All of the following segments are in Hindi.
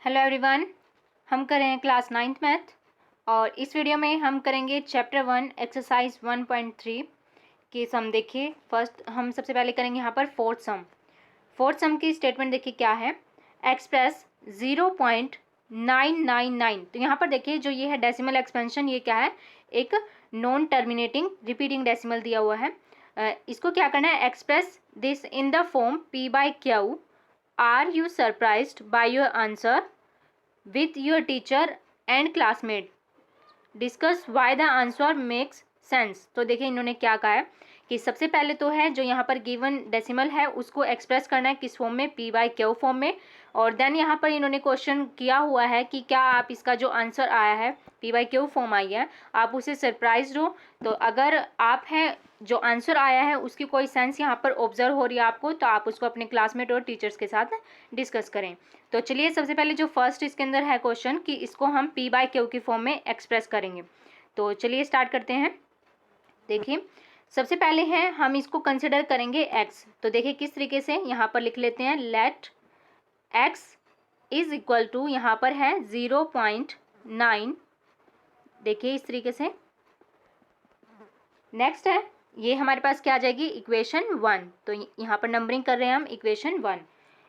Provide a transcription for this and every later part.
हेलो एवरीवन, हम कर रहे हैं क्लास 9th मैथ और इस वीडियो में हम करेंगे चैप्टर 1 एक्सरसाइज 1.3 की सम। देखिए फर्स्ट हम सबसे पहले करेंगे यहाँ पर फोर्थ सम की स्टेटमेंट देखिए क्या है। एक्सप्रेस 0.999। तो यहाँ पर देखिए जो ये है डेसिमल एक्सपेंशन, ये क्या है, एक नॉन टर्मिनेटिंग रिपीटिंग डेसिमल दिया हुआ है। इसको क्या करना है, express this in the form P/Q। Are you surprised by your answer with your teacher and classmate, discuss why the answer makes sense। तो देखिए इन्होंने क्या कहा है कि सबसे पहले तो है जो यहाँ पर गिवन डेसिमल है उसको एक्सप्रेस करना है किस फॉर्म में, P/Q फॉर्म में। और देन यहाँ पर इन्होंने क्वेश्चन किया हुआ है कि क्या आप इसका जो आंसर आया है, P/Q फॉर्म आई है, आप उसे सरप्राइज हो। तो अगर आप हैं जो आंसर आया है उसकी कोई सेंस यहाँ पर ऑब्जर्व हो रही है आपको, तो आप उसको अपने क्लासमेट और टीचर्स के साथ डिस्कस करें। तो चलिए सबसे पहले जो फर्स्ट इसके अंदर है क्वेश्चन कि इसको हम P/Q की फॉर्म में एक्सप्रेस करेंगे। तो चलिए स्टार्ट करते हैं। देखिए सबसे पहले है हम इसको कंसिडर करेंगे x। तो देखिए किस तरीके से यहाँ पर लिख लेते हैं, let x is equal to, यहाँ पर है 0.9। देखिए इस तरीके से। नेक्स्ट है ये हमारे पास क्या आ जाएगी, इक्वेशन 1। तो यहाँ पर नंबरिंग कर रहे हैं हम इक्वेशन 1।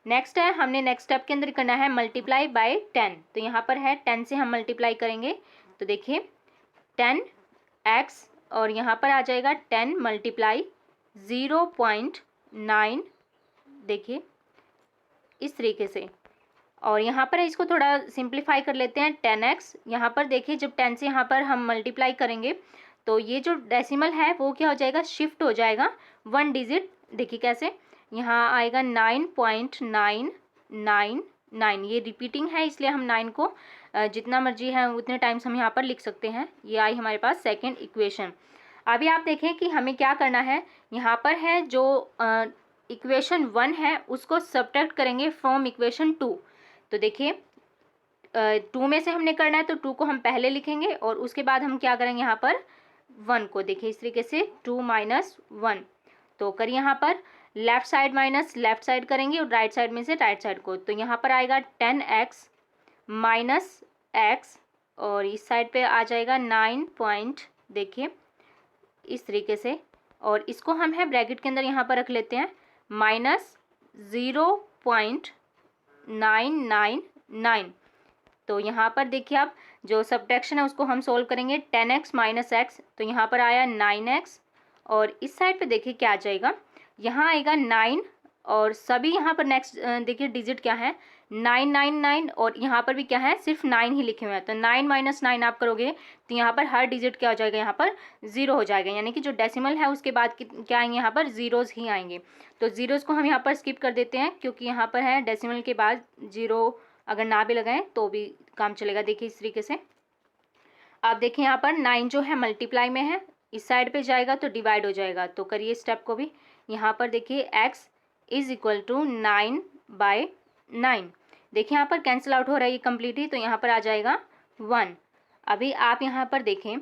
नेक्स्ट है हमने नेक्स्ट स्टेप के अंदर करना है मल्टीप्लाई बाय 10। तो यहाँ पर है 10 से हम मल्टीप्लाई करेंगे। तो देखिए 10x और यहाँ पर आ जाएगा 10 मल्टीप्लाई 0.9। देखिए इस तरीके से। और यहाँ पर इसको थोड़ा सिंप्लीफाई कर लेते हैं 10x। यहाँ पर देखिए जब 10 से यहाँ पर हम मल्टीप्लाई करेंगे तो ये जो डेसिमल है वो क्या हो जाएगा, शिफ्ट हो जाएगा 1 डिजिट। देखिए कैसे, यहाँ आएगा 9.999। ये रिपीटिंग है इसलिए हम 9 को जितना मर्जी है उतने टाइम्स हम यहाँ पर लिख सकते हैं। ये आई हमारे पास सेकेंड इक्वेशन। अभी आप देखें कि हमें क्या करना है, यहाँ पर है जो इक्वेशन 1 है उसको सब्ट्रैक्ट करेंगे फ्रॉम इक्वेशन 2। तो देखिए 2 में से हमने करना है तो 2 को हम पहले लिखेंगे और उसके बाद हम क्या करेंगे यहाँ पर 1 को। देखिए इस तरीके से 2 माइनस 1। तो करिए यहाँ पर left side minus left side करेंगे और राइट साइड में से राइट साइड को। तो यहाँ पर आएगा 10x माइनस x और इस साइड पे आ जाएगा 9 पॉइंट, देखिए इस तरीके से। और इसको हम है ब्रैकेट के अंदर यहाँ पर रख लेते हैं माइनस 0.999। तो यहाँ पर देखिए आप जो सब्ट्रैक्शन है उसको हम सोल्व करेंगे 10x माइनस x। तो यहाँ पर आया 9x और इस साइड पे देखिए क्या आ जाएगा, यहाँ आएगा 9 और सभी यहाँ पर नेक्स्ट देखिए डिजिट क्या है 999 और यहाँ पर भी क्या है, सिर्फ 9 ही लिखे हुए हैं। तो 9 माइनस 9 आप करोगे तो यहाँ पर हर डिजिट क्या हो जाएगा, यहाँ पर 0 हो जाएगा। यानी कि जो डेसिमल है उसके बाद क्या आएंगे, यहाँ पर जीरोज़ ही आएंगे। तो जीरोज़ को हम यहाँ पर स्किप कर देते हैं क्योंकि यहाँ पर है डेसिमल के बाद 0 अगर ना भी लगाएं तो भी काम चलेगा। देखिए इस तरीके से। आप देखिए यहाँ पर 9 जो है मल्टीप्लाई में है, इस साइड पे जाएगा तो डिवाइड हो जाएगा। तो करिए स्टेप को भी। यहाँ पर देखिए x इज इक्वल टू 9/9। देखिए यहाँ पर कैंसिल आउट हो रहा है ये कम्प्लीटली, तो यहाँ पर आ जाएगा 1। अभी आप यहाँ पर देखें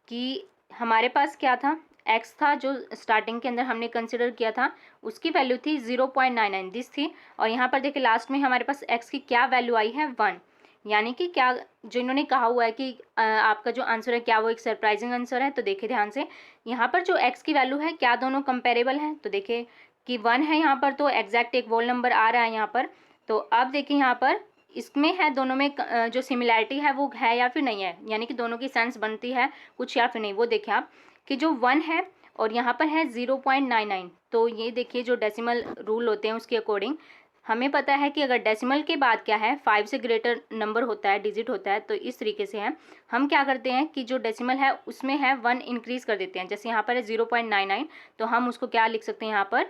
कि हमारे पास क्या था, x था जो स्टार्टिंग के अंदर हमने कंसिडर किया था, उसकी वैल्यू थी 0.99 दिस थी। और यहाँ पर देखिए लास्ट में हमारे पास x की क्या वैल्यू आई है, 1। यानी कि क्या जो इन्होंने कहा हुआ है कि आपका जो आंसर है क्या वो एक सरप्राइजिंग आंसर है। तो देखिए ध्यान से, यहाँ पर जो x की वैल्यू है क्या दोनों कंपेरेबल है। तो देखिए कि 1 है यहाँ पर तो एग्जैक्ट एक वोल नंबर आ रहा है यहाँ पर। तो अब देखिए यहाँ पर इसमें है दोनों में जो सिमिलैरिटी है वो है या फिर नहीं है, यानी कि दोनों की सेंस बनती है कुछ या फिर नहीं। वो देखिए आप कि जो 1 है और यहाँ पर है 0.99। तो ये देखिए जो डेसिमल रूल होते हैं उसके अकॉर्डिंग हमें पता है कि अगर डेसिमल के बाद क्या है 5 से ग्रेटर नंबर होता है, डिजिट होता है, तो इस तरीके से है हम क्या करते हैं कि जो डेसिमल है उसमें है 1 इंक्रीज़ कर देते हैं। जैसे यहाँ पर है 0.99 तो हम उसको क्या लिख सकते हैं, यहाँ पर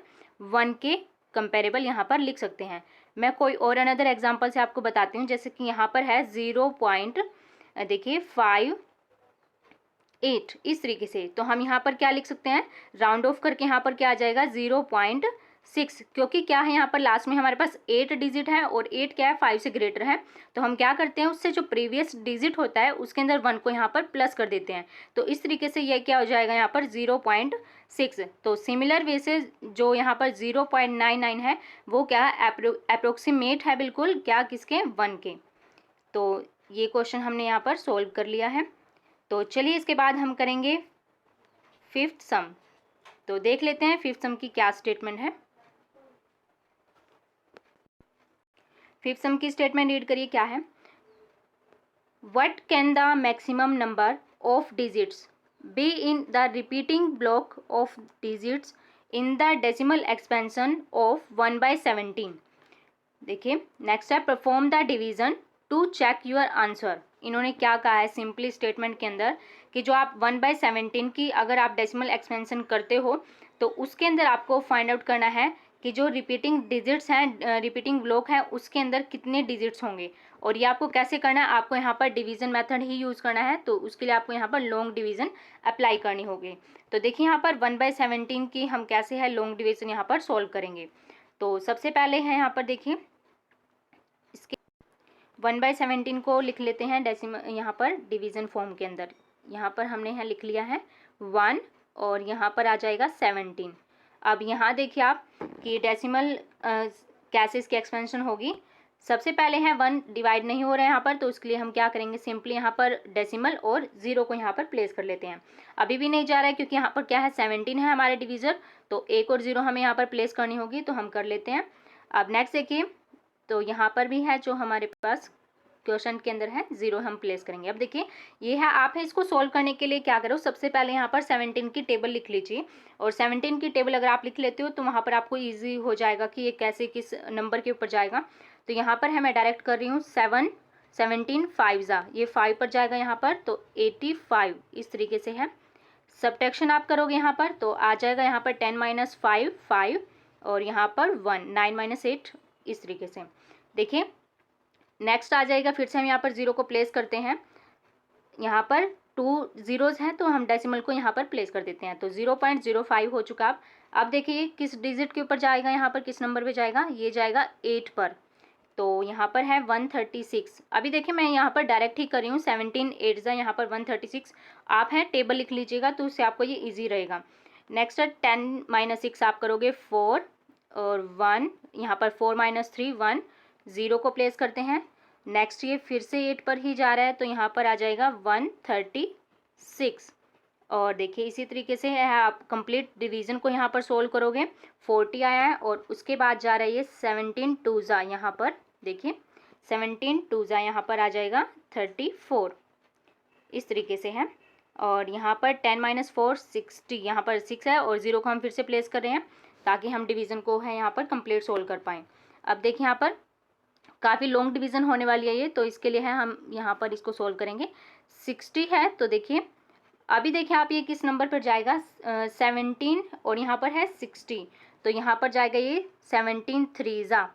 1 के कंपेरेबल यहाँ पर लिख सकते हैं। मैं कोई और अनदर एग्जांपल से आपको बताती हूँ। जैसे कि यहाँ पर है 0.58 इस तरीके से। तो हम यहाँ पर क्या लिख सकते हैं, राउंड ऑफ करके यहाँ पर क्या आ जाएगा 0.6, क्योंकि क्या है यहाँ पर लास्ट में हमारे पास 8 डिजिट है और 8 क्या है 5 से ग्रेटर है। तो हम क्या करते हैं उससे जो प्रीवियस डिजिट होता है उसके अंदर 1 को यहाँ पर प्लस कर देते हैं। तो इस तरीके से ये क्या हो जाएगा यहाँ पर 0.6। तो सिमिलर वे से जो यहाँ पर 0.99 है वो क्या अप्रोक्सीमेट है बिल्कुल क्या, किसके, 1 के। तो ये क्वेश्चन हमने यहाँ पर सोल्व कर लिया है। तो चलिए इसके बाद हम करेंगे फिफ्थ सम। तो देख लेते हैं फिफ्थ सम की क्या स्टेटमेंट है। फिफ्थ सम की स्टेटमेंट रीड करिए क्या है। What can the maximum number of digits be in the repeating block of digits in the decimal expansion of 1/17। देखिए नेक्स्ट है perform the division to check your answer. इन्होंने क्या कहा है सिंपली स्टेटमेंट के अंदर कि जो आप 1/17 की अगर आप डेसिमल एक्सपेंशन करते हो तो उसके अंदर आपको फाइंड आउट करना है कि जो रिपीटिंग डिजिट्स हैं, रिपीटिंग ब्लॉक है, उसके अंदर कितने डिजिट्स होंगे। और ये आपको कैसे करना है, आपको यहाँ पर डिवीजन मेथड ही यूज़ करना है। तो उसके लिए आपको यहाँ पर लॉन्ग डिवीजन अप्लाई करनी होगी। तो देखिए यहाँ पर 1/17 की हम कैसे है लॉन्ग डिवीजन यहाँ पर सॉल्व करेंगे। तो सबसे पहले है यहाँ पर देखिए इसके 1/17 को लिख लेते हैं डेसिमल यहाँ पर डिवीजन फॉर्म के अंदर। यहाँ पर हमने यहाँ लिख लिया है 1 और यहाँ पर आ जाएगा 17। अब यहाँ देखिए आप कि डेसिमल कैसे इसकी एक्सपेंशन होगी। सबसे पहले है 1 डिवाइड नहीं हो रहा है यहाँ पर, तो उसके लिए हम क्या करेंगे, सिंपली यहाँ पर डेसिमल और 0 को यहाँ पर प्लेस कर लेते हैं। अभी भी नहीं जा रहा है क्योंकि यहाँ पर क्या है 17 है हमारे डिवीज़र, तो 1 और 0 हमें यहाँ पर प्लेस करनी होगी, तो हम कर लेते हैं। अब नेक्स्ट देखिए तो यहाँ पर भी है जो हमारे पास क्वेश्चन के अंदर है 0 हम प्लेस करेंगे। अब देखिए ये है, आप है इसको सोल्व करने के लिए क्या करो, सबसे पहले यहाँ पर 17 की टेबल लिख लीजिए। और 17 की टेबल अगर आप लिख लेते हो तो वहाँ पर आपको इजी हो जाएगा कि ये कैसे किस नंबर के ऊपर जाएगा। तो यहाँ पर है मैं डायरेक्ट कर रही हूँ 17 5 ये 5 पर जाएगा यहाँ पर, तो 85 इस तरीके से है। सब्ट्रैक्शन आप करोगे यहाँ पर तो आ जाएगा यहाँ पर 10 - 5 5 और यहाँ पर 1 9 - 8 इस तरीके से। देखिए नेक्स्ट आ जाएगा, फिर से हम यहाँ पर 0 को प्लेस करते हैं। यहाँ पर 2 ज़ीरोज़ हैं तो हम डेसिमल को यहाँ पर प्लेस कर देते हैं, तो 0.05 हो चुका। अब देखिए किस डिजिट के ऊपर जाएगा, यहाँ पर किस नंबर पे जाएगा, ये जाएगा 8 पर, तो यहाँ पर है 136। अभी देखिए मैं यहाँ पर डायरेक्ट ही कर रही हूँ 17 8 यहाँ पर 136। आप हैं टेबल लिख लीजिएगा तो उससे आपको ये ईजी रहेगा। नेक्स्ट है 10 - 6 आप करोगे 4 और 1, यहाँ पर 4 - 3 1, 0 को प्लेस करते हैं। नेक्स्ट ये फिर से 8 पर ही जा रहा है तो यहाँ पर आ जाएगा 136। और देखिए इसी तरीके से है, आप कंप्लीट डिवीज़न को यहाँ पर सोल्व करोगे। 40 आया है और उसके बाद जा रहा है ये 17 2 यहाँ पर देखिए 17 2 यहाँ पर आ जाएगा 34 इस तरीके से है। और यहाँ पर 10 - 4 60, यहाँ पर 6 है और 0 को हम फिर से प्लेस कर रहे हैं ताकि हम डिवीज़न को है यहाँ पर कंप्लीट सोल्व कर पाएँ। अब देखिए यहाँ पर काफ़ी लॉन्ग डिवीज़न होने वाली है ये, तो इसके लिए है हम यहाँ पर इसको सोल्व करेंगे। 60 है तो देखिए अभी देखिए आप ये किस नंबर पर जाएगा, 17 और यहाँ पर है 60, तो यहाँ पर जाएगा ये 17 3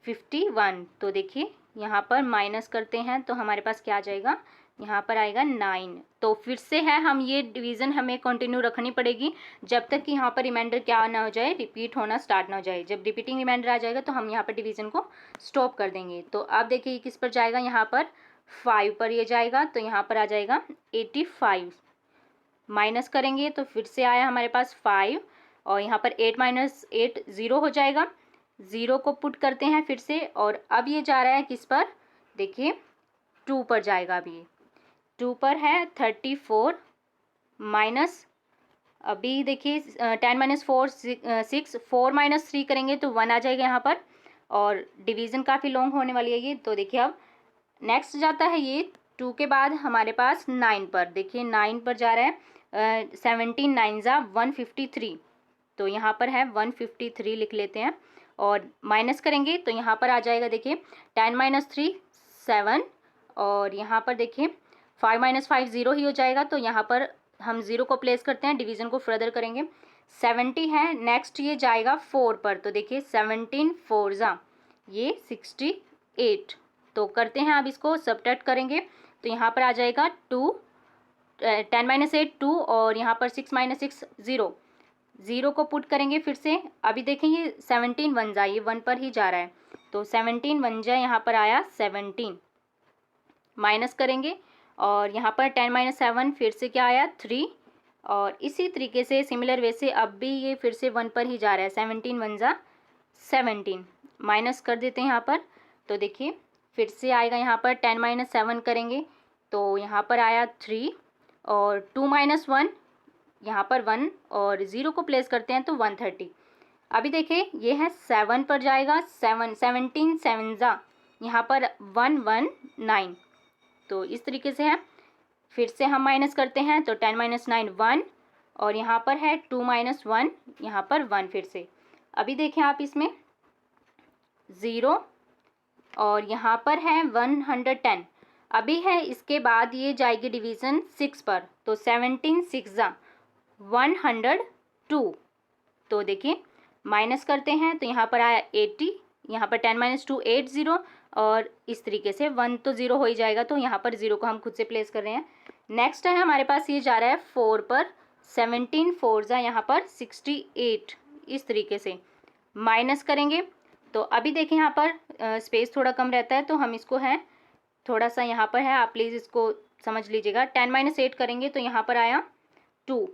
51। तो देखिए यहाँ पर माइनस करते हैं तो हमारे पास क्या आ जाएगा, यहाँ पर आएगा 9। तो फिर से है हम ये डिवीज़न हमें कंटिन्यू रखनी पड़ेगी जब तक कि यहाँ पर रिमाइंडर क्या ना हो जाए, रिपीट होना स्टार्ट ना हो जाए। जब रिपीटिंग रिमाइंडर आ जाएगा तो हम यहाँ पर डिवीज़न को स्टॉप कर देंगे। तो अब देखिए किस पर जाएगा, यहाँ पर 5 पर ये जाएगा, तो यहाँ पर आ जाएगा 85। माइनस करेंगे तो फिर से आया हमारे पास 5 और यहाँ पर 8 - 8 0 हो जाएगा। 0 को पुट करते हैं फिर से और अब ये जा रहा है किस पर, देखिए 2 पर जाएगा। अभी 2 पर है 34 माइनस, अभी देखिए 10 - 4 6 4 - 3 करेंगे तो 1 आ जाएगा यहाँ पर। और डिवीज़न काफ़ी लॉन्ग होने वाली है ये, तो देखिए अब नेक्स्ट जाता है ये 2 के बाद हमारे पास 9 पर, देखिए 9 पर जा रहा है 17 9 153, तो यहाँ पर है 153 लिख लेते हैं और माइनस करेंगे तो यहाँ पर आ जाएगा देखिए 10 - 3 7 और यहाँ पर देखिए 5 - 5 0 ही हो जाएगा, तो यहाँ पर हम 0 को प्लेस करते हैं, डिवीज़न को फर्दर करेंगे। 70 है, नेक्स्ट ये जाएगा 4 पर, तो देखिए 17 4 ये 68। तो करते हैं अब इसको सब्ट्रैक्ट करेंगे तो यहाँ पर आ जाएगा 2 10 - 8 2 और यहाँ पर 6 - 6 0, 0 को पुट करेंगे फिर से। अभी देखेंगे 17 1 ये 1 पर ही जा रहा है, तो 17 1 यहाँ पर आया 17, माइनस करेंगे और यहाँ पर 10 - 7 फिर से क्या आया 3 और इसी तरीके से सिमिलर वे से अब भी ये फिर से 1 पर ही जा रहा है, 17 1 17, माइनस कर देते हैं यहाँ पर, तो देखिए फिर से आएगा यहाँ पर 10 माइनस 7 करेंगे तो यहाँ पर आया 3 और 2 माइनस 1 यहाँ पर 1 और 0 को प्लेस करते हैं तो 130। अभी देखिए ये है 7 पर जाएगा 7 17 7 जा यहाँ पर 119 तो इस तरीके से है। फिर से हम माइनस करते हैं तो 10 माइनस 9 1 और यहाँ पर है 2 माइनस 1 यहाँ पर 1 फिर से। अभी देखें आप इसमें 0 और यहाँ पर है 110। अभी है इसके बाद ये जाएगी डिवीज़न 6 पर तो 17 6 जा 102। तो देखिए माइनस करते हैं तो यहाँ पर आया 80, यहाँ पर 10 माइनस 2 80 और इस तरीके से 1 तो 0 हो ही जाएगा तो यहाँ पर 0 को हम खुद से प्लेस कर रहे हैं। नेक्स्ट है हमारे पास ये जा रहा है 4 पर 17 4 जा यहाँ पर 68 इस तरीके से माइनस करेंगे तो अभी देखें यहाँ पर स्पेस थोड़ा कम रहता है तो हम इसको है थोड़ा सा यहाँ पर है आप प्लीज़ इसको समझ लीजिएगा। 10 माइनस 8 करेंगे तो यहाँ पर आया 2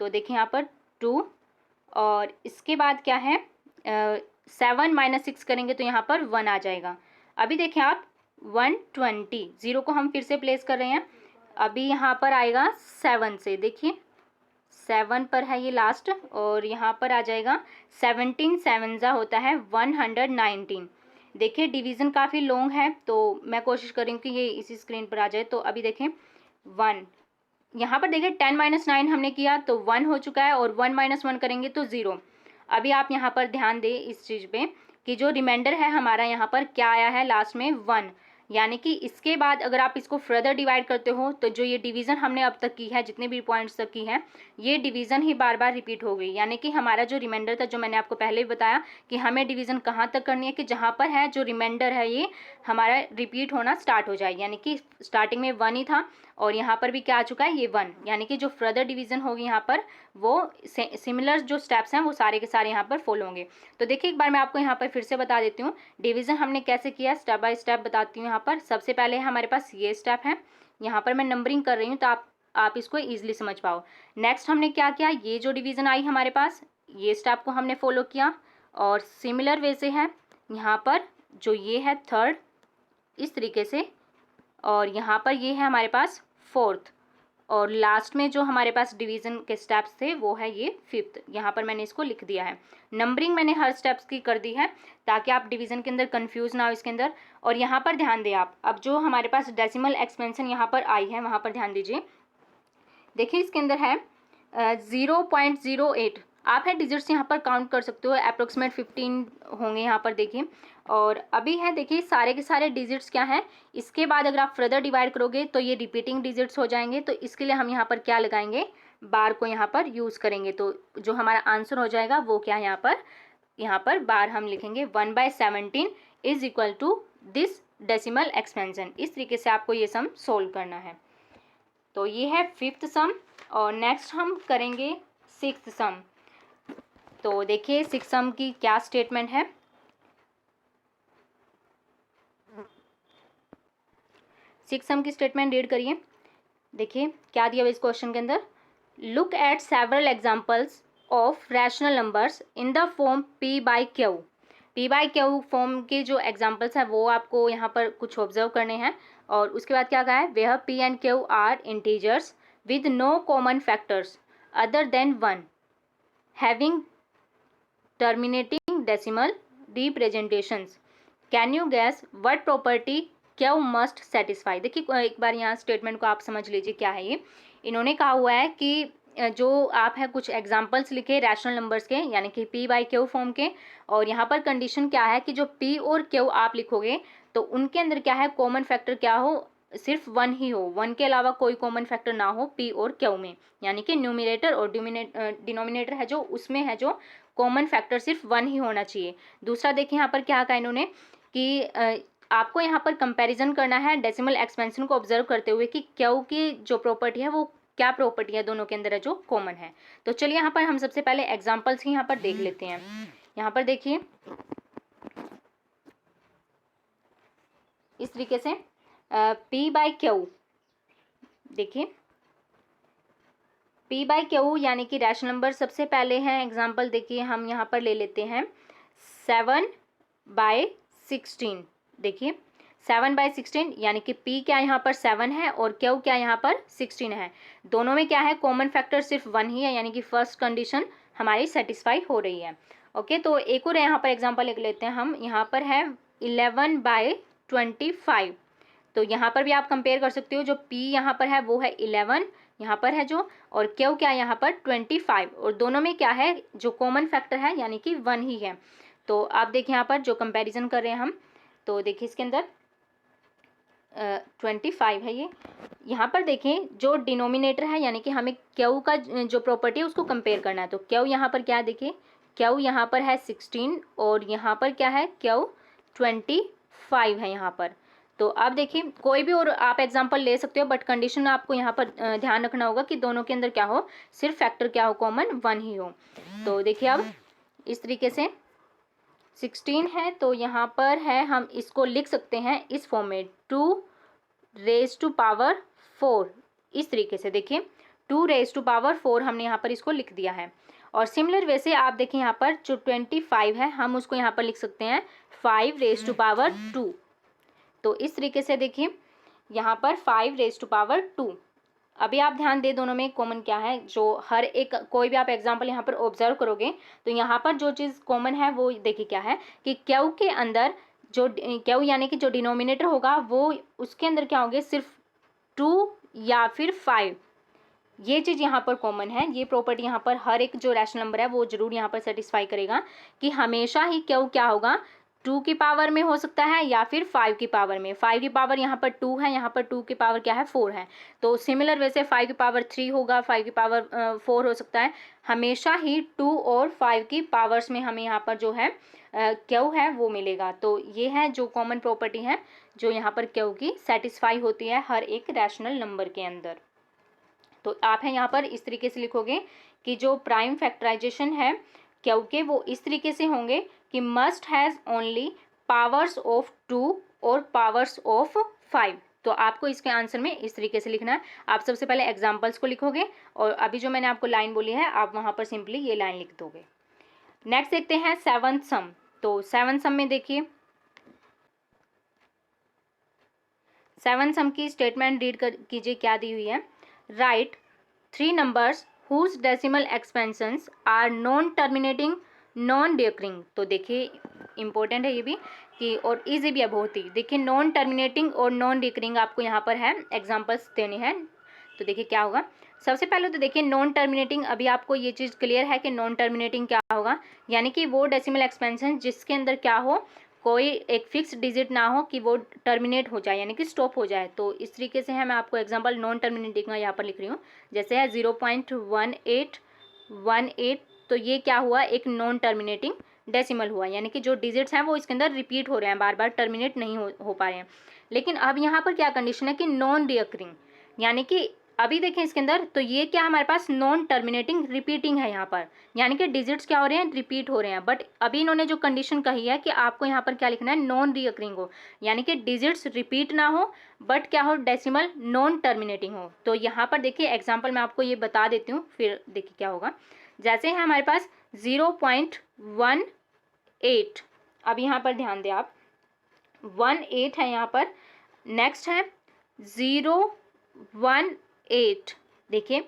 तो देखिए यहाँ पर 2 और इसके बाद क्या है 7 माइनस 6 करेंगे तो यहाँ पर 1 आ जाएगा। अभी देखें आप 120 0 को हम फिर से प्लेस कर रहे हैं। अभी यहाँ पर आएगा 7 से देखिए 7 पर है ये लास्ट और यहाँ पर आ जाएगा 17 7 जा होता है 119। देखिए डिवीज़न काफ़ी लॉन्ग है तो मैं कोशिश करूँगी कि ये इसी स्क्रीन पर आ जाए। तो अभी देखें 1 यहाँ पर देखिए 10 माइनस 9 हमने किया तो 1 हो चुका है और 1 माइनस 1 करेंगे तो 0। अभी आप यहाँ पर ध्यान दें इस चीज़ पे कि जो रिमाइंडर है हमारा यहाँ पर क्या आया है लास्ट में 1, यानी कि इसके बाद अगर आप इसको फर्दर डिवाइड करते हो तो जो ये डिवीज़न हमने अब तक की है जितने भी पॉइंट्स तक की है ये डिवीज़न ही बार बार रिपीट हो गई। यानी कि हमारा जो रिमाइंडर था जो मैंने आपको पहले भी बताया कि हमें डिवीज़न कहाँ तक करनी है कि जहाँ पर है जो रिमाइंडर है ये हमारा रिपीट होना स्टार्ट हो जाए। यानी कि स्टार्टिंग में 1 ही था और यहाँ पर भी क्या आ चुका है ये 1, यानी कि जो फर्दर डिवीज़न होगी यहाँ पर वो सिमिलर जो स्टेप्स हैं वो सारे के सारे यहाँ पर फॉलो होंगे। तो देखिए एक बार मैं आपको यहाँ पर फिर से बता देती हूँ डिवीज़न हमने कैसे किया, स्टेप बाय स्टेप बताती हूँ। यहाँ पर सबसे पहले हमारे पास ये स्टेप है, यहाँ पर मैं नंबरिंग कर रही हूँ तो आप इसको ईजिली समझ पाओ। नेक्स्ट हमने क्या किया, ये जो डिवीज़न आई हमारे पास ये स्टेप को हमने फॉलो किया और सिमिलर वे से है यहाँ पर जो ये है थर्ड इस तरीके से और यहाँ पर ये है हमारे पास फोर्थ और लास्ट में जो हमारे पास डिवीज़न के स्टेप्स थे वो है ये फिफ्थ। यहाँ पर मैंने इसको लिख दिया है, नंबरिंग मैंने हर स्टेप्स की कर दी है ताकि आप डिवीज़न के अंदर कंफ्यूज ना हो इसके अंदर। और यहाँ पर ध्यान दें आप, अब जो हमारे पास डेसिमल एक्सपेंशन यहाँ पर आई है वहाँ पर ध्यान दीजिए। देखिए इसके अंदर है 0.08, आप है डिजिट्स यहाँ पर काउंट कर सकते हो, अप्रोक्सीमेट 15 होंगे यहाँ पर देखिए। और अभी है देखिए सारे के सारे डिजिट्स क्या हैं, इसके बाद अगर आप फर्दर डिवाइड करोगे तो ये रिपीटिंग डिजिट्स हो जाएंगे। तो इसके लिए हम यहाँ पर क्या लगाएंगे, बार को यहाँ पर यूज़ करेंगे। तो जो हमारा आंसर हो जाएगा वो क्या है, यहाँ पर बार हम लिखेंगे 1/17 is equal to this decimal expansion. इस तरीके से आपको ये सम सोल्व करना है। तो ये है फिफ्थ सम और नेक्स्ट हम करेंगे सिक्स्थ सम। तो देखिए सिक्स्थ सम की क्या स्टेटमेंट है। सिक्स्थ सम की स्टेटमेंट रीड करिए। देखिए क्या दिया हुआ इस क्वेश्चन के अंदर, look at several examples of rational numbers in the form p by Q. p by Q form के जो एग्जांपल्स हैं वो आपको यहाँ पर कुछ ऑब्जर्व करने हैं। और उसके बाद क्या कहा है, where p and q are integers with no common factors other than 1 having terminating decimal representations, can you guess what property Q must satisfy. देखिए एक बार यहाँ स्टेटमेंट को आप समझ लीजिए क्या है ये। इन्होंने कहा हुआ है कि जो आप है कुछ एग्जांपल्स लिखे रैशनल नंबर्स के यानी कि p बाई क्यू फॉर्म के, और यहाँ पर कंडीशन क्या है कि जो p और q आप लिखोगे तो उनके अंदर क्या है कॉमन फैक्टर क्या हो, सिर्फ 1 ही हो, 1 के अलावा कोई कॉमन फैक्टर ना हो p और q में। यानी कि न्यूमिनेटर और डिनोमिनेटर है जो उसमें है जो कॉमन फैक्टर सिर्फ 1 ही होना चाहिए। दूसरा देखिए यहाँ पर क्या कहा इन्होंने कि आपको यहाँ पर कंपैरिजन करना है डेसिमल एक्सपेंशन को ऑब्जर्व करते हुए कि क्यू की जो प्रॉपर्टी है वो क्या प्रॉपर्टी है दोनों के अंदर है जो कॉमन है। तो चलिए यहाँ पर हम सबसे पहले एग्जांपल्स ही यहाँ पर देख लेते हैं। यहाँ पर देखिए इस तरीके से p बाई क्यू, देखिए p बाई क्यू यानी कि रैशनल नंबर सबसे पहले हैं एग्जांपल। देखिए हम यहाँ पर ले लेते हैं 7/16। देखिए 7/16 यानी कि P क्या यहाँ पर 7 है और Q क्या यहाँ पर 16 है। दोनों में क्या है, कॉमन फैक्टर सिर्फ 1 ही है, यानी कि फर्स्ट कंडीशन हमारी सेटिस्फाई हो रही है। ओके, तो एक और यहाँ पर एग्जांपल लिख लेते हैं हम। यहाँ पर है 11/25। तो यहाँ पर भी आप कंपेयर कर सकते हो, जो P यहाँ पर है वो है 11 यहाँ पर है जो, और Q क्या यहाँ पर 25, और दोनों में क्या है जो कॉमन फैक्टर है यानी कि 1 ही है। तो आप देखिए यहाँ पर जो कंपैरिजन कर रहे हैं हम, तो देखिए इसके अंदर 25 है ये। यहाँ पर देखें जो डिनोमिनेटर है यानी कि हमें Q का जो प्रॉपर्टी है उसको कंपेयर करना है। तो Q यहाँ पर क्या है, देखिए Q यहाँ पर है 16 और यहाँ पर क्या है Q 25 है यहाँ पर। तो आप देखिए कोई भी और आप एग्जांपल ले सकते हो, बट कंडीशन आपको यहाँ पर ध्यान रखना होगा कि दोनों के अंदर क्या हो, सिर्फ फैक्टर क्या हो, कॉमन 1 ही हो। तो देखिए अब इस तरीके से 16 है, तो यहाँ पर है हम इसको लिख सकते हैं इस फॉर्म में 2⁴ इस तरीके से। देखिए 2⁴ हमने यहाँ पर इसको लिख दिया है। और सिमिलर वे से आप देखिए यहाँ पर जो 25 है हम उसको यहाँ पर लिख सकते हैं 5⁻²। तो इस तरीके से देखिए यहाँ पर 5⁻²। अभी आप ध्यान दें दोनों में कॉमन क्या है, जो हर एक कोई भी आप एग्जांपल यहाँ पर ऑब्जर्व करोगे तो यहाँ पर जो चीज़ कॉमन है वो देखिए क्या है कि Q के अंदर जो Q यानी कि जो डिनोमिनेटर होगा वो उसके अंदर क्या होंगे, सिर्फ 2 या फिर 5। ये चीज़ यहाँ पर कॉमन है। ये प्रॉपर्टी यहाँ पर हर एक जो रैशनल नंबर है वो जरूर यहाँ पर सेटिस्फाई करेगा कि हमेशा ही Q क्या होगा, 2 की पावर में हो सकता है या फिर 5 की पावर में। 5 की पावर यहाँ पर 2 है, यहाँ पर 2 की पावर क्या है 4 है। तो सिमिलर वैसे 5 की पावर 3 होगा, 5 की पावर 4 हो सकता है। हमेशा ही 2 और 5 की पावर्स में हमें यहाँ पर जो है Q है वो मिलेगा। तो ये है जो कॉमन प्रॉपर्टी है जो यहाँ पर Q की सेटिस्फाई होती है हर एक रैशनल नंबर के अंदर। तो आप है यहाँ पर इस तरीके से लिखोगे कि जो प्राइम फैक्टराइजेशन है Q के वो इस तरीके से होंगे कि must has only powers of 2 और पावर्स ऑफ 5। तो आपको इसके आंसर में इस तरीके से लिखना है। आप सबसे पहले एग्जांपल्स को लिखोगे और अभी जो मैंने आपको लाइन बोली है आप वहाँ पर सिंपली ये लाइन लिख दोगे। नेक्स्ट देखते हैं 7th सम। तो 7th सम में देखिए 7th सम की स्टेटमेंट रीड कीजिए क्या दी हुई है। Right 3 numbers whose decimal expansions are non terminating non recurring. तो देखिए इंपॉर्टेंट है ये भी कि, और इजी भी है बहुत ही। देखिए नॉन टर्मिनेटिंग और नॉन रिकरिंग आपको यहाँ पर है एग्जांपल्स देने हैं। तो देखिए क्या होगा, सबसे पहले तो देखिए नॉन टर्मिनेटिंग। अभी आपको ये चीज़ क्लियर है कि नॉन टर्मिनेटिंग क्या होगा, यानी कि वो डेसिमल एक्सपेंशन जिसके अंदर क्या हो, कोई एक फिक्स डिजिट ना हो कि वो टर्मिनेट हो जाए यानी कि स्टॉप हो जाए। तो इस तरीके से है, मैं आपको एग्जांपल नॉन टर्मिनेटिंग का यहाँ पर लिख रही हूँ। जैसे है 0.1818, तो ये क्या हुआ, एक नॉन टर्मिनेटिंग डेसिमल हुआ, यानी कि जो डिजिट्स हैं वो इसके अंदर रिपीट हो रहे हैं, बार बार टर्मिनेट नहीं हो पा रहे हैं। लेकिन अब यहाँ पर क्या कंडीशन है कि नॉन रिकरिंग, यानी कि अभी देखें इसके अंदर, तो ये क्या हमारे पास नॉन टर्मिनेटिंग रिपीटिंग है यहाँ पर, यानी कि डिजिट्स क्या हो रहे हैं, रिपीट हो रहे हैं। बट अभी इन्होंने जो कंडीशन कही है कि आपको यहाँ पर क्या लिखना है, नॉन रिकरिंग हो, यानी कि डिजिट्स रिपीट ना हो बट क्या हो, डेसिमल नॉन टर्मिनेटिंग हो। तो यहाँ पर देखिए एग्जाम्पल मैं आपको ये बता देती हूँ, फिर देखिए क्या होगा। जैसे है हमारे पास 0.18, अब यहाँ पर ध्यान दें आप, 18 है यहाँ पर। नेक्स्ट है 018, देखिए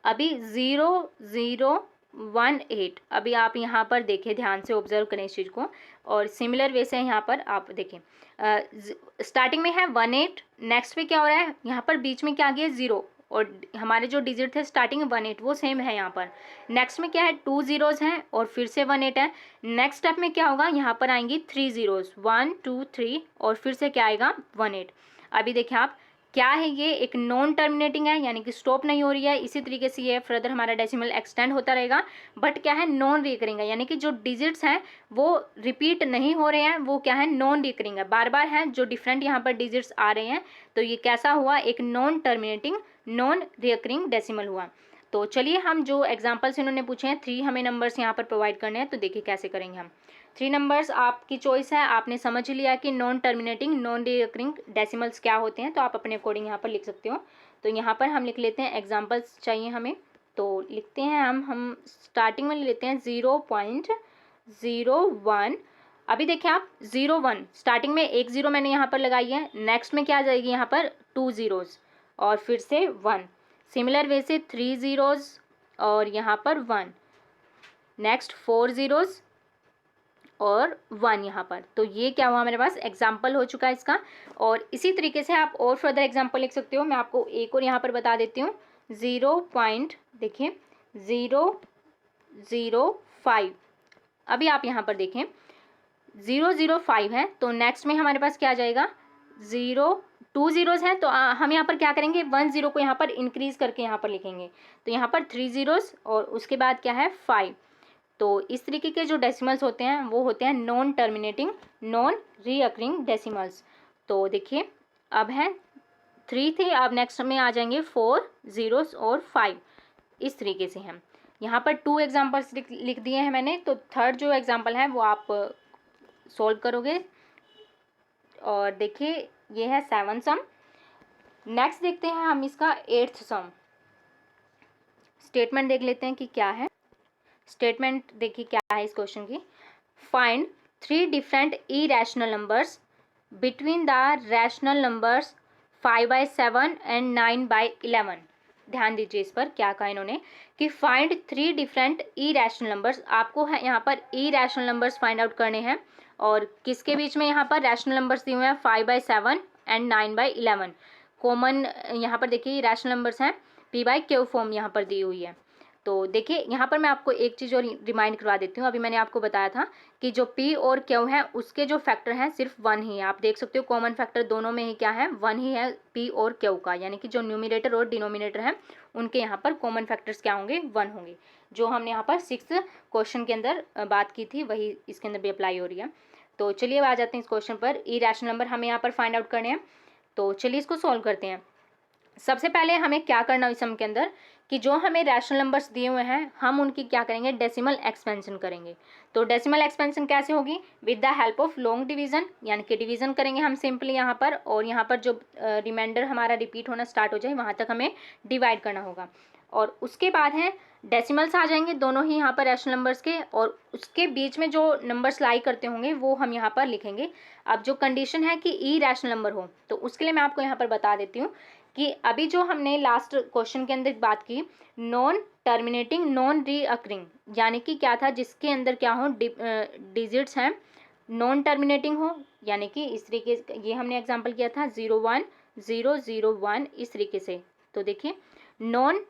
अभी 0018। अभी आप यहाँ पर देखिए, ध्यान से ऑब्जर्व करें इस चीज़ को। और सिमिलर वे से यहाँ पर आप देखिए स्टार्टिंग में है 18, नेक्स्ट पे क्या हो रहा है, यहाँ पर बीच में क्या आ गया 0, और हमारे जो डिजिट थे स्टार्टिंग 18 वो सेम है यहाँ पर। नेक्स्ट में क्या है 2 zeros हैं और फिर से 18 है। नेक्स्ट स्टेप में क्या होगा, यहाँ पर आएंगी 3 zeros, 1 2 3 और फिर से क्या आएगा 18। अभी देखिए आप क्या है, ये एक नॉन टर्मिनेटिंग है यानी कि स्टॉप नहीं हो रही है। इसी तरीके से ये फर्दर हमारा डेसिमल एक्सटेंड होता रहेगा, बट क्या है नॉन रिकरिंग है, यानी कि जो डिजिट्स हैं वो रिपीट नहीं हो रहे हैं, वो क्या है नॉन रिकरिंग है, बार बार हैं जो डिफरेंट यहाँ पर डिजिट्स आ रहे हैं। तो ये कैसा हुआ, एक non terminating non recurring decimal हुआ। तो चलिए हम जो एग्जाम्पल्स इन्होंने पूछे हैं, 3 हमें नंबर्स यहाँ पर प्रोवाइड करने हैं। तो देखिए कैसे करेंगे हम। 3 नंबर्स आपकी चॉइस है, आपने समझ लिया कि non terminating non recurring decimals क्या होते हैं, तो आप अपने अकॉर्डिंग यहाँ पर लिख सकते हो। तो यहाँ पर हम लिख लेते हैं, एग्जाम्पल्स चाहिए हमें, तो लिखते हैं हम स्टार्टिंग में लेते हैं 0.01। अभी देखिए आप 0 1 स्टार्टिंग में एक 0 मैंने यहाँ पर लगाई है, नेक्स्ट में क्या आ जाएगी यहाँ पर 2 ज़ीरोज़ और फिर से 1। सिमिलर वे से 3 ज़ीरोज़ और यहाँ पर 1, नेक्स्ट 4 ज़ीरोज़ और 1 यहाँ पर। तो ये क्या हुआ मेरे पास एग्जाम्पल हो चुका है इसका। और इसी तरीके से आप और फर्दर एग्जाम्पल लिख सकते हो। मैं आपको एक और यहाँ पर बता देती हूँ, 0. देखिए 005। अभी आप यहाँ पर देखें 005 है, तो नेक्स्ट में हमारे पास क्या आ जाएगा 2 ज़ीरोज़ हैं, तो हम यहाँ पर क्या करेंगे 1 ज़ीरो को यहाँ पर इंक्रीज़ करके यहाँ पर लिखेंगे। तो यहाँ पर 3 ज़ीरोज़ और उसके बाद क्या है 5। तो इस तरीके के जो डेसिमल्स होते हैं वो होते हैं non terminating non recurring decimals. तो देखिए अब है 3 थे, अब नेक्स्ट में आ जाएंगे 4 ज़ीरोज़ और 5। इस तरीके से हम यहाँ पर 2 एग्जाम्पल्स लिख दिए हैं मैंने। तो थर्ड जो एग्जाम्पल है वो आप सॉल्व करोगे। और देखिए ये है 7 सम। नेक्स्ट देखते हैं हम इसका 8th सम। स्टेटमेंट देख लेते हैं कि क्या है। स्टेटमेंट देखिए क्या है इस क्वेश्चन की। Find 3 different irrational numbers between the rational numbers 5/7 and 9/11। ध्यान दीजिए इस पर क्या कहा इन्होंने कि फाइंड 3 डिफरेंट इरेशनल नंबर्स। आपको है यहाँ पर इरेशनल नंबर्स फाइंड आउट करने हैं और किसके बीच में यहाँ पर रैशनल नंबर्स दिए हुए हैं 5/7 एंड 9/11। कॉमन यहाँ पर देखिए रैशनल नंबर्स हैं p/q फॉर्म यहाँ पर दी हुई है। तो देखिए यहाँ पर मैं आपको एक चीज़ और रिमाइंड करवा देती हूँ। अभी मैंने आपको बताया था कि जो p और q है उसके जो फैक्टर हैं सिर्फ 1 ही है। आप देख सकते हो कॉमन फैक्टर दोनों में ही क्या है 1 ही है p और q का, यानी कि जो न्यूमिनेटर और डिनोमिनेटर है उनके यहाँ पर कॉमन फैक्टर्स क्या होंगे 1 होंगे। जो हमने यहाँ पर 6th क्वेश्चन के अंदर बात की थी वही इसके अंदर भी अप्लाई हो रही है। तो चलिए अब आ जाते हैं इस क्वेश्चन पर। इरेशनल नंबर हमें यहाँ पर फाइंड आउट करने हैं, तो चलिए इसको सॉल्व करते हैं। सबसे पहले हमें क्या करना है इस सम के अंदर कि जो हमें रैशनल नंबर्स दिए हुए हैं हम उनकी क्या करेंगे डेसिमल एक्सपेंशन करेंगे। तो डेसिमल एक्सपेंशन कैसे होगी with the help of long division, यानी कि डिवीजन करेंगे हम सिंपली यहाँ पर, और यहाँ पर जो रिमाइंडर हमारा रिपीट होना स्टार्ट हो जाए वहाँ तक हमें डिवाइड करना होगा। और उसके बाद है डेसिमल्स आ जाएंगे दोनों ही यहाँ पर रैशनल नंबर्स के, और उसके बीच में जो नंबर्स लाई करते होंगे वो हम यहाँ पर लिखेंगे। अब जो कंडीशन है कि ई रैशनल नंबर हो, तो उसके लिए मैं आपको यहाँ पर बता देती हूँ कि अभी जो हमने लास्ट क्वेश्चन के अंदर बात की नॉन टर्मिनेटिंग नॉन रीअकरिंग, यानी कि क्या था जिसके अंदर क्या हो डिजिट्स हैं नॉन टर्मिनेटिंग हो, यानी कि इस तरीके से ये हमने एग्जांपल किया था 01001 इस तरीके से। तो देखिए नॉन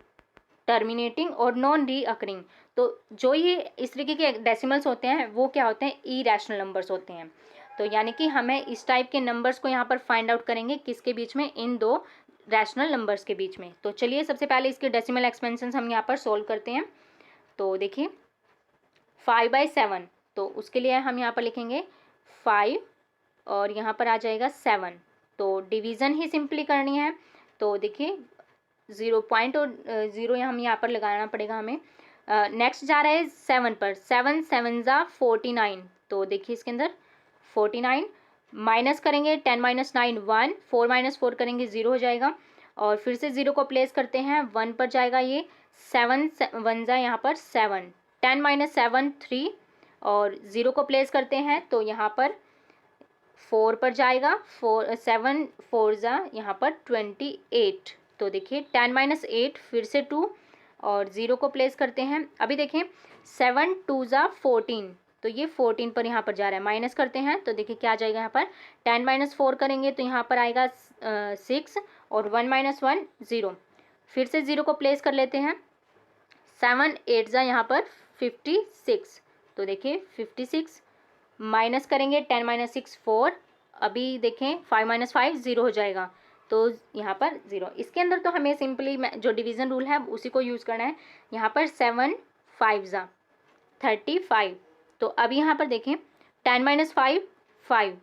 टर्मिनेटिंग और नॉन रीअकरिंग, तो जो ये इस तरीके के डेसिमल्स होते हैं वो क्या होते हैं इरेशनल नंबर्स होते हैं। तो यानी कि हमें इस टाइप के नंबर्स को यहाँ पर फाइंड आउट करेंगे किसके बीच में, इन दो रैशनल नंबर्स के बीच में। तो चलिए सबसे पहले इसके डेसिमल एक्सपेंशन हम यहाँ पर सोल्व करते हैं। तो देखिए 5/7, तो उसके लिए हम यहाँ पर लिखेंगे 5 और यहाँ पर आ जाएगा 7। तो डिवीज़न ही सिंपली करनी है। तो देखिए 0 पॉइंट और 0 हम यहाँ पर लगाना पड़ेगा हमें। नेक्स्ट जा रहा है 7 पर, 7 7 ज़ा 49। तो देखिए इसके अंदर 49 माइनस करेंगे 10 - 9 1, 4 - 4 करेंगे 0 हो जाएगा। और फिर से 0 को प्लेस करते हैं 1 पर जाएगा ये 7 1 ज़ा यहाँ पर 7, 10 - 7 3 और 0 को प्लेस करते हैं तो यहाँ पर 4 पर जाएगा 7 4 ज़ा यहाँ पर 28। तो देखिए 10 - 8 फिर से 2 और 0 को प्लेस करते हैं। अभी देखें 7 2 ज़ा 14, तो ये 14 पर यहाँ पर जा रहा है, माइनस करते हैं तो देखिए क्या आ जाएगा यहाँ पर 10 - 4 करेंगे तो यहाँ पर आएगा 6 और 1 - 1 0। फिर से 0 को प्लेस कर लेते हैं 7 8 ज़ा यहाँ पर 56। तो देखिए 56 माइनस करेंगे 10 - 6 4। अभी देखें 5 - 5 0 हो जाएगा, तो यहाँ पर 0। इसके अंदर तो हमें सिंपली जो डिवीज़न रूल है उसी को यूज़ करना है। यहाँ पर 7 5 ज़ा 35। तो अब यहाँ पर देखें 10 - 5 5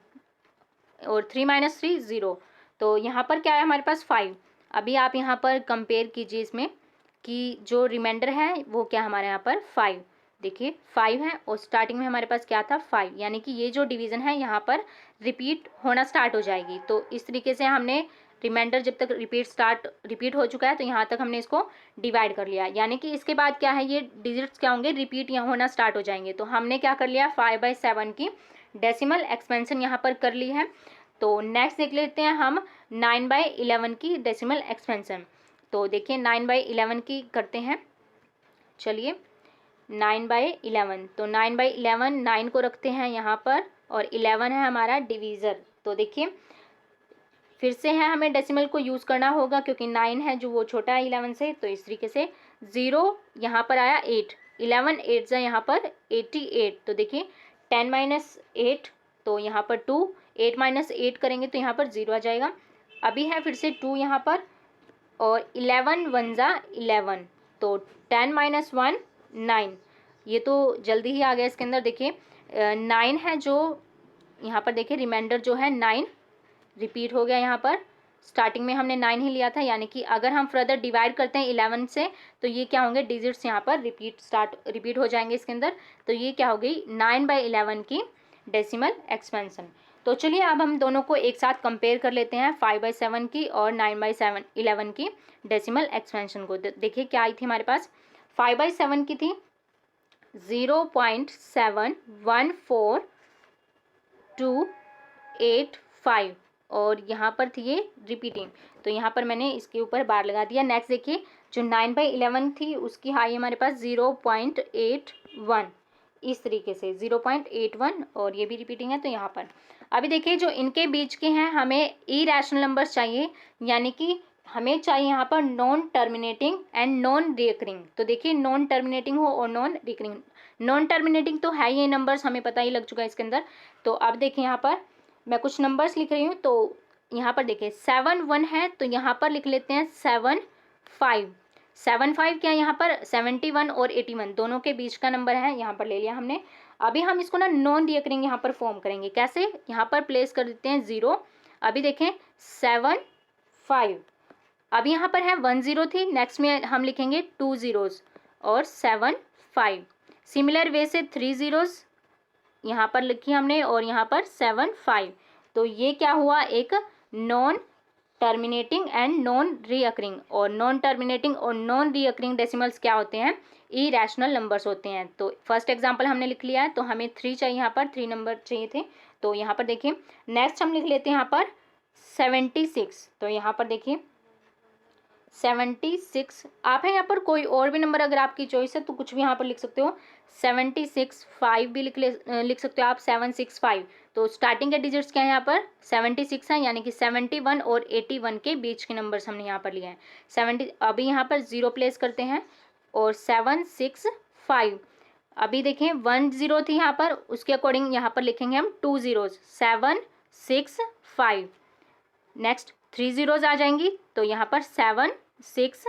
और 3 - 3 0। तो यहाँ पर क्या है हमारे पास 5। अभी आप यहाँ पर कंपेयर कीजिए इसमें कि जो रिमाइंडर है वो क्या हमारे यहाँ पर 5। देखिए 5 है और स्टार्टिंग में हमारे पास क्या था 5, यानी कि ये जो डिवीज़न है यहाँ पर रिपीट होना स्टार्ट हो जाएगी। तो इस तरीके से हमने रिमाइंडर जब तक रिपीट हो चुका है तो यहाँ तक हमने इसको डिवाइड कर लिया, यानी कि इसके बाद क्या है ये डिजिट्स क्या होंगे रिपीट यहाँ होना स्टार्ट हो जाएंगे। तो हमने क्या कर लिया 5/7 की डेसिमल एक्सपेंशन यहाँ पर कर ली है। तो नेक्स्ट देख लेते हैं हम 9/11 की डेसिमल एक्सपेंशन। तो देखिए 9/11 की करते हैं। चलिए 9/11, तो 9/11 9 को रखते हैं यहाँ पर और 11 है हमारा डिवीज़र। तो देखिए फिर से है हमें डेसिमल को यूज़ करना होगा क्योंकि 9 है जो वो छोटा है 11 से। तो इस तरीके से 0 यहाँ पर आया 8, 11 8 जा यहाँ पर 88। तो देखिए 10 - 8 तो यहाँ पर 2, 8 - 8 करेंगे तो यहाँ पर 0 आ जाएगा। अभी है फिर से 2 यहाँ पर और 11 1 जा 11, तो 10 - 1 9। ये तो जल्दी ही आ गया इसके अंदर। देखिए 9 है जो यहाँ पर देखिए रिमाइंडर जो है 9 रिपीट हो गया। यहाँ पर स्टार्टिंग में हमने 9 ही लिया था, यानी कि अगर हम फर्दर डिवाइड करते हैं 11 से तो ये क्या होंगे डिजिट्स यहाँ पर रिपीट हो जाएंगे इसके अंदर। तो ये क्या हो गई 9/11 की डेसिमल एक्सपेंशन। तो चलिए अब हम दोनों को एक साथ कंपेयर कर लेते हैं 5/7 की और 9/11 की डेसिमल एक्सपेंशन को। देखिए क्या आई थी हमारे पास, 5/7 की थी 0.714285 और यहाँ पर थी ये रिपीटिंग। तो यहाँ पर मैंने इसके ऊपर बार लगा दिया। नेक्स्ट देखिए जो 9/11 थी उसकी हाई हमारे पास 0.81, इस तरीके से 0.81 और ये भी रिपीटिंग है। तो यहाँ पर अभी देखिए जो इनके बीच के हैं हमें इरैशनल नंबर्स चाहिए, यानी कि हमें चाहिए यहाँ पर non terminating and non recurring. तो देखिए नॉन टर्मिनेटिंग हो और नॉन रिकरिंग। नॉन टर्मिनेटिंग तो है ये नंबर्स, हमें पता ही लग चुका है इसके अंदर। तो अब देखिए यहाँ पर मैं कुछ नंबर्स लिख रही हूँ। तो यहाँ पर देखिए 7 1 है तो यहाँ पर लिख लेते हैं 7 5। 7 5 क्या है यहाँ पर 71 और 81 दोनों के बीच का नंबर है, यहाँ पर ले लिया हमने। अभी हम इसको ना नॉन रिकरिंग यहाँ पर फॉर्म करेंगे। कैसे, यहाँ पर प्लेस कर देते हैं 0। अभी देखें 7 5, अभी यहाँ पर है 1 0 थी, नेक्स्ट में हम लिखेंगे 2 zeros और 7 5। सिमिलर वे से 3 zeros यहाँ पर लिखी हमने और यहाँ पर 7 5। तो ये क्या हुआ एक non terminating and non recurring. और नॉन टर्मिनेटिंग और नॉन रीअकरिंग डेसिमल्स क्या होते हैं, इरैशनल नंबर्स होते हैं। तो फर्स्ट एग्जांपल हमने लिख लिया है। तो हमें 3 चाहिए, यहाँ पर 3 नंबर चाहिए थे। तो यहाँ पर देखिए नेक्स्ट हम लिख लेते हैं यहाँ पर 76। तो यहाँ पर देखिए 76 आप है यहाँ पर कोई और भी नंबर अगर आपकी चॉइस है तो कुछ भी यहाँ पर लिख सकते हो। 76 5 भी लिख सकते हो आप 765। तो स्टार्टिंग के डिजिट्स क्या है यहाँ पर 76 है, यानी कि 71 और 81 के बीच के नंबर्स हमने यहाँ पर लिए हैं 70। अभी यहाँ पर 0 प्लेस करते हैं और 765। अभी देखें 1 0 थी यहाँ पर, उसके अकॉर्डिंग यहाँ पर लिखेंगे हम 2 zeros 7 6 5। नेक्स्ट 3 zeros आ जाएंगी तो यहाँ पर 7 6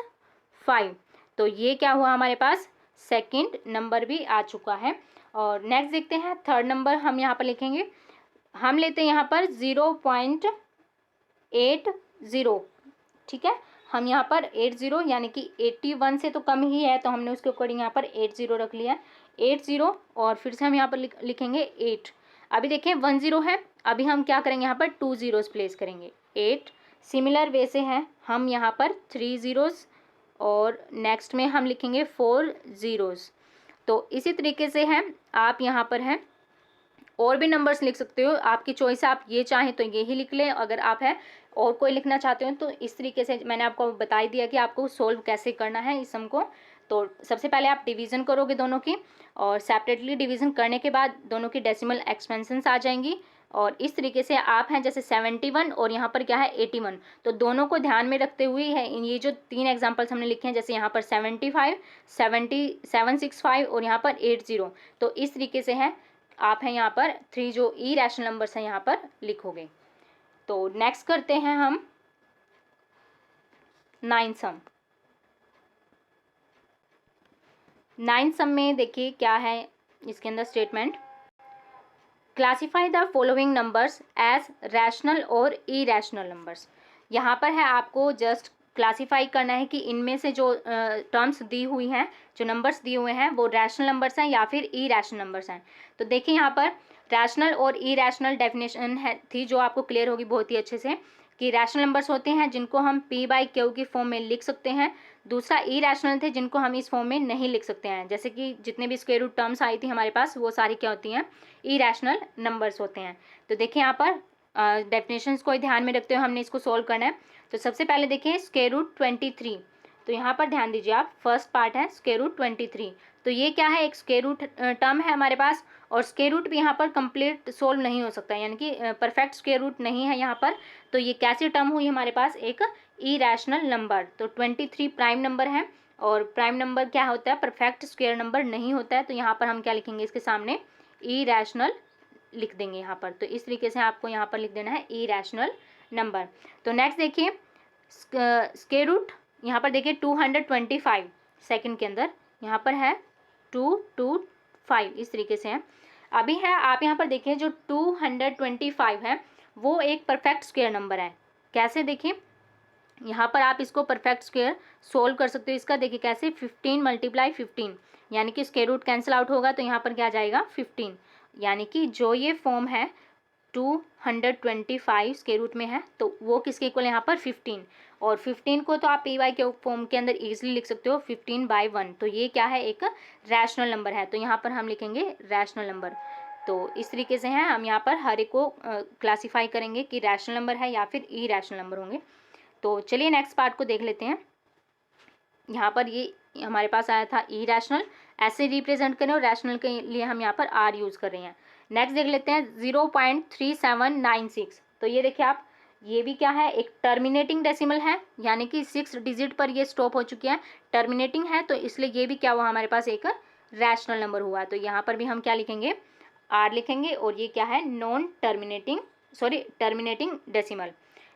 5। तो ये क्या हुआ हमारे पास सेकंड नंबर भी आ चुका है। और नेक्स्ट देखते हैं थर्ड नंबर हम यहाँ पर लिखेंगे। हम लेते हैं यहाँ पर 0.80, ठीक है। हम यहाँ पर 80 यानी कि 81 से तो कम ही है तो हमने उसके अकॉर्डिंग यहाँ पर 80 रख लिया है 80 और फिर से हम यहाँ पर लिखेंगे 8। अभी देखें 1 0 है, अभी हम क्या करेंगे यहाँ पर 2 zeros प्लेस करेंगे 8। सिमिलर वे से है हम यहाँ पर 3 zeros और नेक्स्ट में हम लिखेंगे 4 zeros। तो इसी तरीके से है आप यहाँ पर हैं और भी नंबर्स लिख सकते हो, आपकी चॉइस है। आप ये चाहें तो ये ही लिख लें, अगर आप है और कोई लिखना चाहते हो तो इस तरीके से मैंने आपको बता ही दिया कि आपको सोल्व कैसे करना है इस सम को। तो सबसे पहले आप डिवीज़न करोगे दोनों की और सेपरेटली डिवीज़न करने के बाद दोनों की डेसिमल एक्सपेंशंस आ जाएंगी। और इस तरीके से आप हैं जैसे 71 और यहाँ पर क्या है 81, तो दोनों को ध्यान में रखते हुए है ये जो 3 एग्जांपल्स हमने लिखे हैं, जैसे यहाँ पर 75 765 और यहाँ पर 80। तो इस तरीके से है आप हैं यहाँ पर 3 जो इरैशनल नंबर्स हैं यहाँ पर लिखोगे। तो नेक्स्ट करते हैं हम 9 सम। 9 सम में देखिए क्या है इसके अंदर statement, classify the following numbers as rational और इरैशनल नंबर्स। यहाँ पर है आपको जस्ट क्लासीफाई करना है कि इनमें से जो टर्म्स दी हुई हैं, जो नंबर्स दिए हुए हैं वो रैशनल नंबर्स हैं या फिर इरैशनल नंबर्स हैं। तो देखिए यहाँ पर रैशनल और इरैशनल डेफिनेशन है थी जो आपको क्लियर होगी बहुत ही अच्छे से। कि रैशनल नंबर्स होते हैं जिनको हम p/q की फॉर्म में लिख सकते हैं, दूसरा इरेशनल थे जिनको हम इस फॉर्म में नहीं लिख सकते हैं। जैसे कि जितने भी स्क्वायर रूट टर्म्स आई थी हमारे पास वो सारी क्या होती हैं, इरेशनल नंबर्स होते हैं। तो देखिए यहाँ पर डेफिनेशंस को ध्यान में रखते हुए हमने इसको सोल्व करना है। तो सबसे पहले देखिए स्क्वायर रूट 23, तो यहाँ पर ध्यान दीजिए आप, फर्स्ट पार्ट है स्क्वायर रूट 23। तो ये क्या है, एक स्क्वायर रूट टर्म है हमारे पास, और स्क्वायर रूट भी यहाँ पर कंप्लीट सोल्व नहीं हो सकता, यानी कि परफेक्ट स्क्वायर रूट नहीं है यहाँ पर। तो ये कैसी टर्म हुई हमारे पास, एक इरेशनल नंबर। तो 23 प्राइम नंबर है, और प्राइम नंबर क्या होता है, परफेक्ट स्क्वायर नंबर नहीं होता है। तो यहाँ पर हम क्या लिखेंगे, इसके सामने इरेशनल लिख देंगे यहाँ पर। तो इस तरीके से आपको यहाँ पर लिख देना है इरेशनल नंबर। तो नेक्स्ट देखिए स्क्वायर रूट, यहाँ पर देखिए 225 सेकंड के अंदर यहाँ पर है 225, इस तरीके से है। अभी है आप यहाँ पर देखिए जो 225 है वो एक परफेक्ट स्क्वायर नंबर है। कैसे, देखिए यहाँ पर आप इसको परफेक्ट स्क्वायर सोल्व कर सकते हो। इसका देखिए कैसे, 15 × 15, यानी कि स्क्वायर रूट कैंसिल आउट होगा तो यहाँ पर क्या आ जाएगा 15, यानी कि जो ये फॉर्म है 225 स्क्वायर रूट में है तो वो किसके इक्वल यहाँ पर 15, और 15 को तो आप p/q फॉर्म के अंदर इजीली लिख सकते हो 15/1। तो ये क्या है, एक रैशनल नंबर है। तो यहाँ पर हम लिखेंगे रैशनल नंबर। तो इस तरीके से हैं हम यहाँ पर हर एक को क्लासीफाई करेंगे कि रैशनल नंबर है या फिर इरेशनल नंबर होंगे। तो चलिए नेक्स्ट पार्ट को देख लेते हैं। यहाँ पर ये हमारे पास आया था इरेशनल, ऐसे रिप्रेजेंट करें, और रैशनल के लिए हम यहाँ पर आर यूज़ कर रहे हैं। नेक्स्ट देख लेते हैं 0.3796। तो ये देखिए आप, ये भी क्या है, एक टर्मिनेटिंग डेसिमल है, यानी कि 6 डिजिट पर ये स्टॉप हो चुकी है, टर्मिनेटिंग है, तो इसलिए ये भी क्या हुआ हमारे पास, एक रैशनल नंबर हुआ। तो यहाँ पर भी हम क्या लिखेंगे, आर लिखेंगे, और ये क्या है, टर्मिनेटिंग डेसिमल।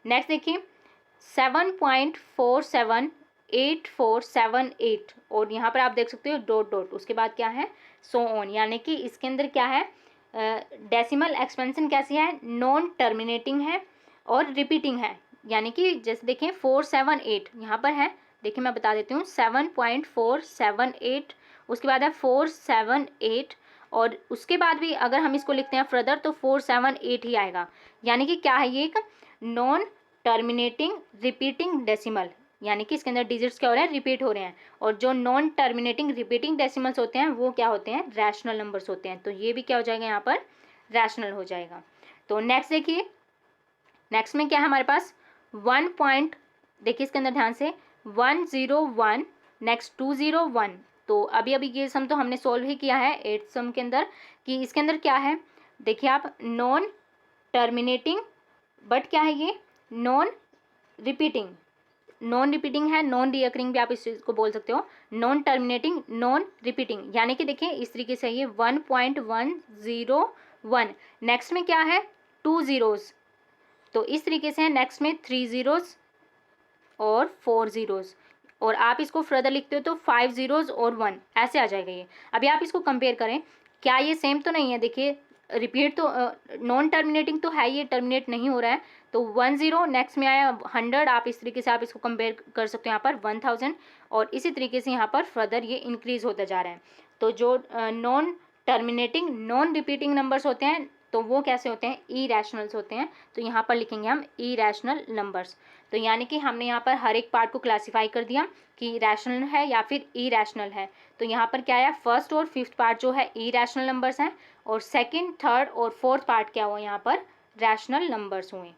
नेक्स्ट देखिए 7.478478, और यहाँ पर आप देख सकते हो डॉट डॉट, उसके बाद क्या है सो ऑन, यानी कि इसके अंदर क्या है, डेसिमल एक्सपेंशन कैसी है, नॉन टर्मिनेटिंग है और रिपीटिंग है। यानी कि जैसे देखें 478 यहाँ पर है, देखिए मैं बता देती हूँ 7.478, उसके बाद है 478, और उसके बाद भी अगर हम इसको लिखते हैं फर्दर तो 478 ही आएगा। यानी कि क्या है, ये एक नॉन टर्मिनेटिंग रिपीटिंग डेसिमल, यानी कि इसके अंदर डिजिट्स क्या हो रहे हैं, रिपीट हो रहे हैं। और जो नॉन टर्मिनेटिंग रिपीटिंग डेसिमल्स होते हैं वो क्या होते हैं, रैशनल नंबर्स होते हैं। तो ये भी क्या हो जाएगा, यहाँ पर रैशनल हो जाएगा। तो नेक्स्ट देखिए, नेक्स्ट में क्या है हमारे पास 1 पॉइंट, देखिए इसके अंदर ध्यान से 101, नेक्स्ट 201। तो अभी अभी ये सम तो हमने सोल्व ही किया है 8th सम के अंदर, कि इसके अंदर क्या है, देखिए आप नॉन टर्मिनेटिंग, बट क्या है ये नॉन रिपीटिंग है, नॉन रिकरिंग भी आप इस चीज़ को बोल सकते हो, नॉन टर्मिनेटिंग नॉन रिपीटिंग। यानी कि देखिए इस तरीके से ये 1.101। नेक्स्ट में क्या है 2 zeros, तो इस तरीके से है। नेक्स्ट में 3 zeros और 4 zeros, और आप इसको फर्दर लिखते हो तो 5 zeros और 1, ऐसे आ जाएगा ये। अभी आप इसको कंपेयर करें, क्या ये सेम तो नहीं है, देखिए रिपीट तो नॉन टर्मिनेटिंग तो है, ये टर्मिनेट नहीं हो रहा है। तो 10, नेक्स्ट में आया 100, आप इस तरीके से आप इसको कंपेयर कर सकते हो यहाँ पर 1000, और इसी तरीके से यहाँ पर फर्दर ये इंक्रीज होता जा रहा है। तो जो non terminating non repeating numbers होते हैं तो वो कैसे होते हैं, इरेशनल्स होते हैं। तो यहाँ पर लिखेंगे हम इरेशनल नंबर्स। तो यानी कि हमने यहाँ पर हर एक पार्ट को क्लासीफाई कर दिया कि रैशनल है या फिर इरेशनल है। तो यहाँ पर क्या है, फर्स्ट और फिफ्थ पार्ट जो है इरेशनल नंबर्स हैं, और सेकंड, थर्ड और फोर्थ पार्ट क्या हुआ, यहाँ पर रैशनल नंबर्स हुए।